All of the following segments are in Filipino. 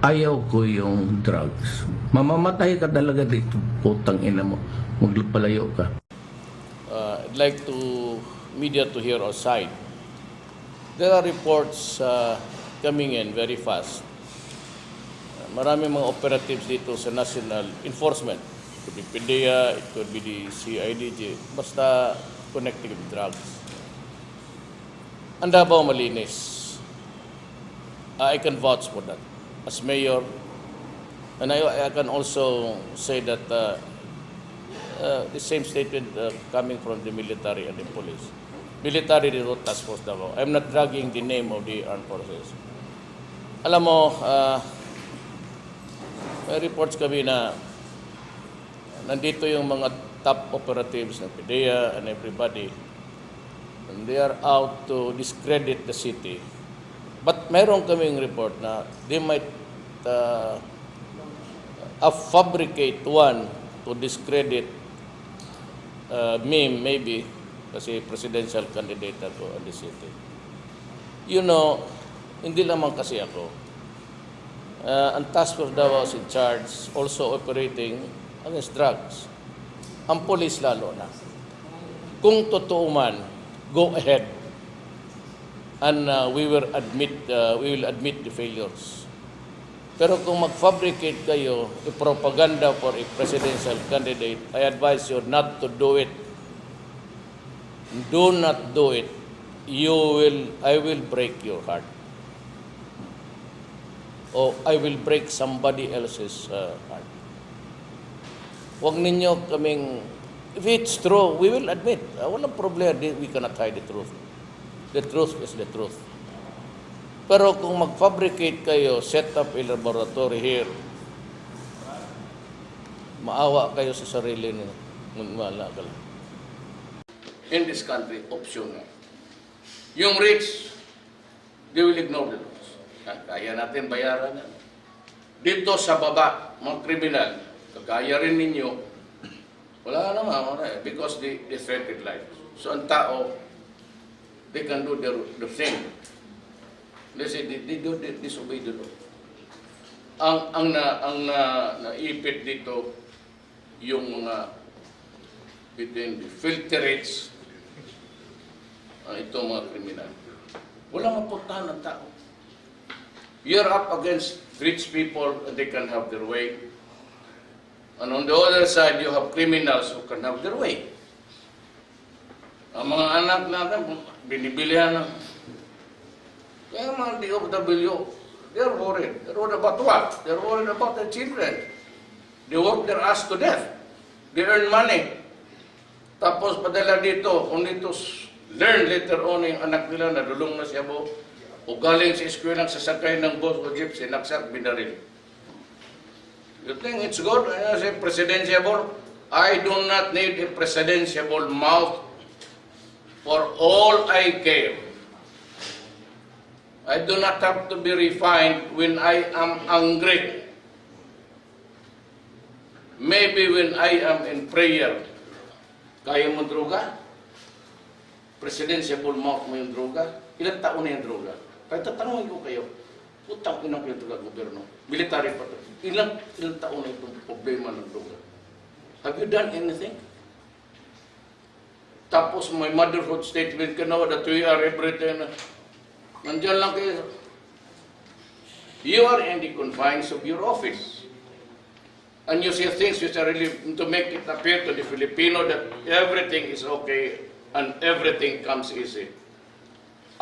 ayaw ko yung drugs. Mamamatay ka talaga dito, putang ina mo. Magpalayo ka. I'd like to media to hear our side. There are reports coming in very fast. Maraming mga operatives dito sa National Enforcement. It could be PDEA, it could be the CIDG, basta connected with drugs. Ang Davao malinis. I can vouch for that. As mayor, and I can also say that the same statement coming from the military and the police. Military Road Task Force Davao. I'm not dragging the name of the armed forces. Alam mo, may reports kami na nandito yung mga top operatives ng PDEA and everybody, and they are out to discredit the city. But mayroon kaming report na they might fabricate one to discredit me, maybe, kasi presidential candidate ako in the city. You know, hindi naman kasi ako. Ang task force daw was in charge, also operating against drugs. Ang police lalo na. Kung totoo man, go ahead. And we will admit the failures. Pero kung mag-fabricate kayo, i-propaganda for a presidential candidate, I advise you not to do it. Do not do it. I will break your heart. Or I will break somebody else's heart. Huwag ninyo kaming, if it's true, we will admit. Walang problema, we cannot hide the truth. The truth is the truth. Pero kung mag-fabricate kayo, set up a laboratory here, maawa kayo sa sarili niyo. Wala ka lang. In this country, optional. Yung rich, they will ignore the laws. Kaya natin bayaran yan. Dito sa baba, mga kriminal, kagaya rin ninyo, wala naman, because they threatened life. So ang tao, they can do the thing. They say they do disobey the law. Ang naipit dito yung mga between the filterates itong mga kriminal. Walang mapuntahan ng tao. You're up against rich people and they can have their way. And on the other side, you have criminals who can have their way. Ang mga anak natin, binibilihan ng kaya mga DOW, they're worried. They're worried about what? They're worried about their children. They work their ass to death. They earn money. Tapos padala dito, only to learn later on yung anak nila, nadulong na siya po, o galing sa eskwela sasakay ng bus o jeep, sinaksak, binaril. You think it's good? I say presidentiable? I do not need a presidentiable mouth. For all I care. I do not have to be refined when I am angry. Maybe when I am in prayer. Kaya mo droga? Presidentiable mouth mo yung droga? Ilang taon na yung droga? Kahit tatanungin ko kayo, utang inang yung droga gobyerno. Military pa ito. Ilang taon na itong problema ng droga? Have you done anything? Tapos may motherhood statement ka na that we are everything. Nandiyan lang kayo. You are in the confines of your office. And you say things which are really to make it appear to the Filipino that everything is okay and everything comes easy.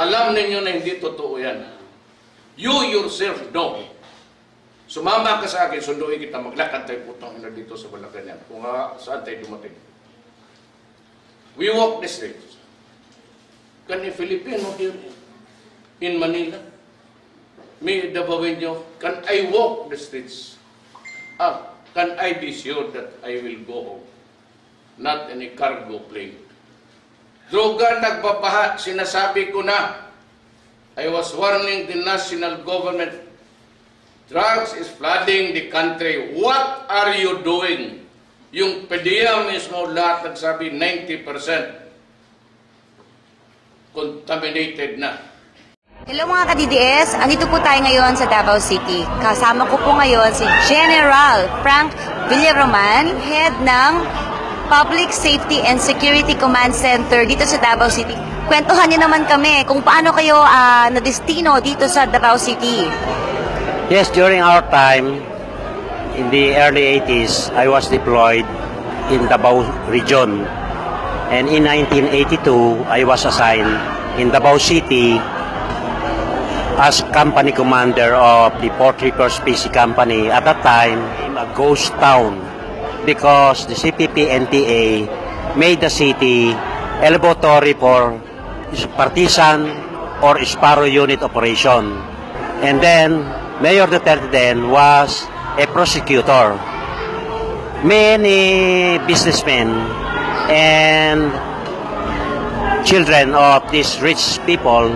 Alam ninyo na hindi totoo yan. You yourself know. Sumama ka sa akin, sunduin kita, maglakad tayo putang ina dito sa Malacanang. Kung saan tayo dumating. We walk the streets. Can a Filipino here in Manila, me, Davaoenyo, can I walk the streets? Can I be sure that I will go home? Not in a cargo plane. Droga nagbabaha, sinasabi ko na. I was warning the national government. Drugs is flooding the country. What are you doing? Yung PDEA mismo lahat nagsabi 90% contaminated na. Hello mga ka-DDS, andito po tayo ngayon sa Davao City. Kasama ko po ngayon si General Frank Villaroman, head ng Public Safety and Security Command Center dito sa Davao City. Kwentuhan niyo naman kami kung paano kayo na-destino dito sa Davao City. Yes, during our time, in the early 80s, I was deployed in Davao region. And in 1982, I was assigned in Davao City as company commander of the Port Reapers PC Company. At that time, a ghost town because the CPP-NPA made the city a laboratory for partisan or Sparrow unit operation. And then, Mayor Duterte then was a prosecutor. Many businessmen and children of these rich people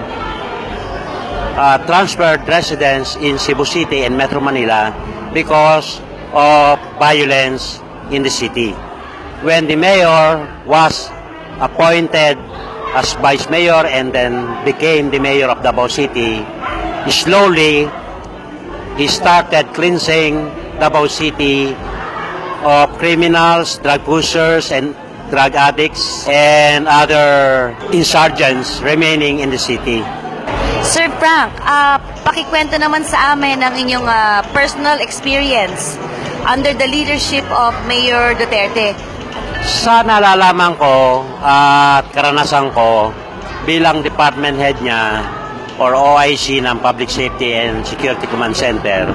transferred residence in Cebu City and Metro Manila because of violence in the city. When the mayor was appointed as vice mayor and then became the mayor of Davao City, slowly he started cleansing Davao City of criminals, drug pushers, and drug addicts and other insurgents remaining in the city. Sir Frank, pakikwento naman sa amin ang inyong personal experience under the leadership of Mayor Duterte. Sa nalalaman ko at karanasan ko bilang department head niya or OIC ng Public Safety and Security Command Center,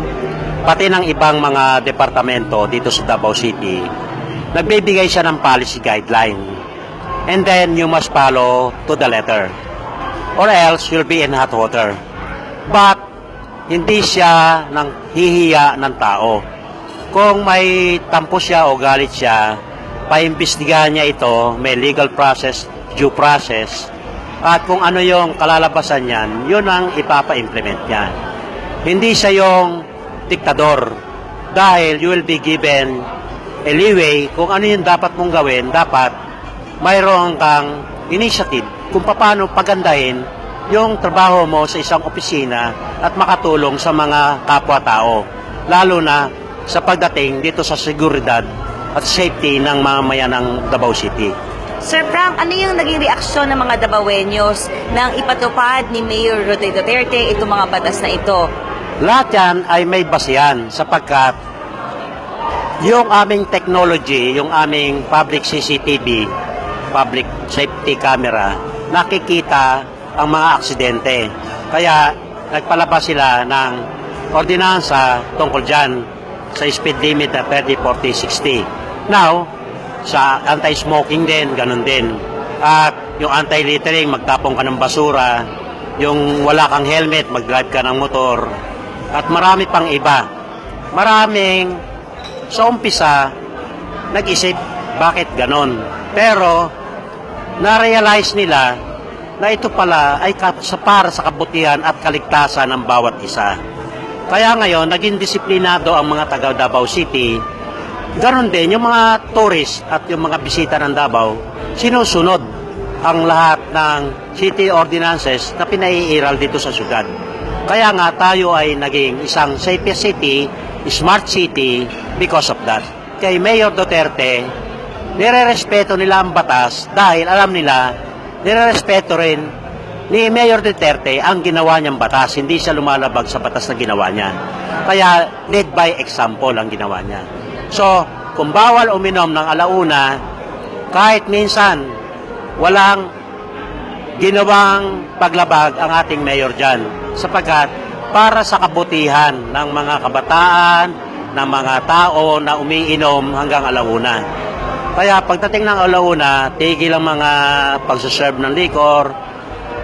pati ng ibang mga departamento dito sa Davao City, nagbibigay siya ng policy guideline. And then you must follow to the letter. Or else you'll be in hot water. But hindi siya nang hihiya ng tao. Kung may tampo siya o galit siya, paimbestigahan niya ito, may legal process, due process, at kung ano yung kalalabasan niyan, yun ang ipapa-implement niya. Hindi siya yung diktador dahil you will be given a leeway kung ano yung dapat mong gawin, dapat mayroon kang initiative kung paano pagandahin yung trabaho mo sa isang opisina at makatulong sa mga kapwa-tao, lalo na sa pagdating dito sa seguridad at safety ng mamamayan ng Davao City. Sir Frank, ano yung naging reaksyon ng mga Davaoeños nang ipatupad ni Mayor Duterte itong mga batas na ito? Lahat yan ay may basehan sapagkat yung aming technology, yung aming public CCTV, public safety camera, nakikita ang mga aksidente. Kaya nagpalabas sila ng ordinansa tungkol dyan sa speed limit na 30, 40, 60. Now, sa anti-smoking din, ganun din. At yung anti-littering, magtapong ka ng basura. Yung wala kang helmet, mag-drive ka ng motor. At marami pang iba. Maraming sa umpisa, nag-isip, bakit ganon? Pero, na-realize nila na ito pala ay para sa kabutihan at kaligtasan ng bawat isa. Kaya ngayon, naging disiplinado ang mga taga Davao City. Ganon din, yung mga tourist at yung mga bisita ng Davao, sinusunod ang lahat ng city ordinances na pinaiiral dito sa syudad. Kaya nga tayo ay naging isang safest city, smart city because of that. Kay Mayor Duterte, nire-respeto nila ang batas dahil alam nila, nire-respeto rin ni Mayor Duterte ang ginawa niyang batas. Hindi siya lumalabag sa batas na ginawa niya. Kaya, lead by example ang ginawa niya. So, kung bawal uminom ng alauna, kahit minsan, walang ginawang paglabag ang ating mayor dyan. Sapagkat, para sa kabutihan ng mga kabataan, ng mga tao na umiinom hanggang alauna. Kaya pagdating ng alauna, tigil ang mga pagsaserve ng liquor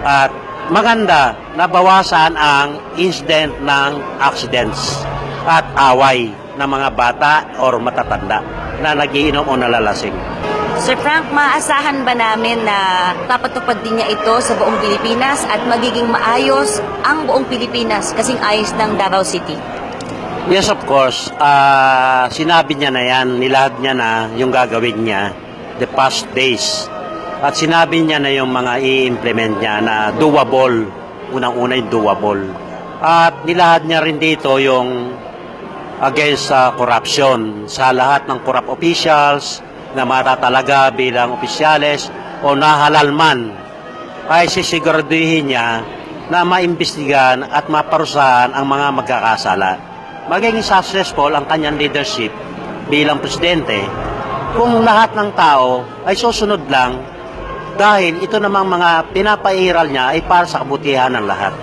at maganda na bawasan ang incident ng accidents at away ng mga bata or matatanda na nagiinom o nalalasing. Sir Frank, maasahan ba namin na papatupad din niya ito sa buong Pilipinas at magiging maayos ang buong Pilipinas kasing ayos ng Davao City? Yes, of course. Sinabi niya na yan, nilahad niya na yung gagawin niya the past days. At sinabi niya na yung mga i-implement niya na doable unang-una yung doable. At nilahad niya rin dito yung against corruption sa lahat ng corrupt officials na matatalaga bilang opisyales o nahalal man, ay sisiguraduhin niya na maimbestigan at maparusahan ang mga magkakasala. Magiging successful ang kanyang leadership bilang presidente kung lahat ng tao ay susunod lang, dahil ito namang mga pinapairal niya ay para sa kabutihan ng lahat.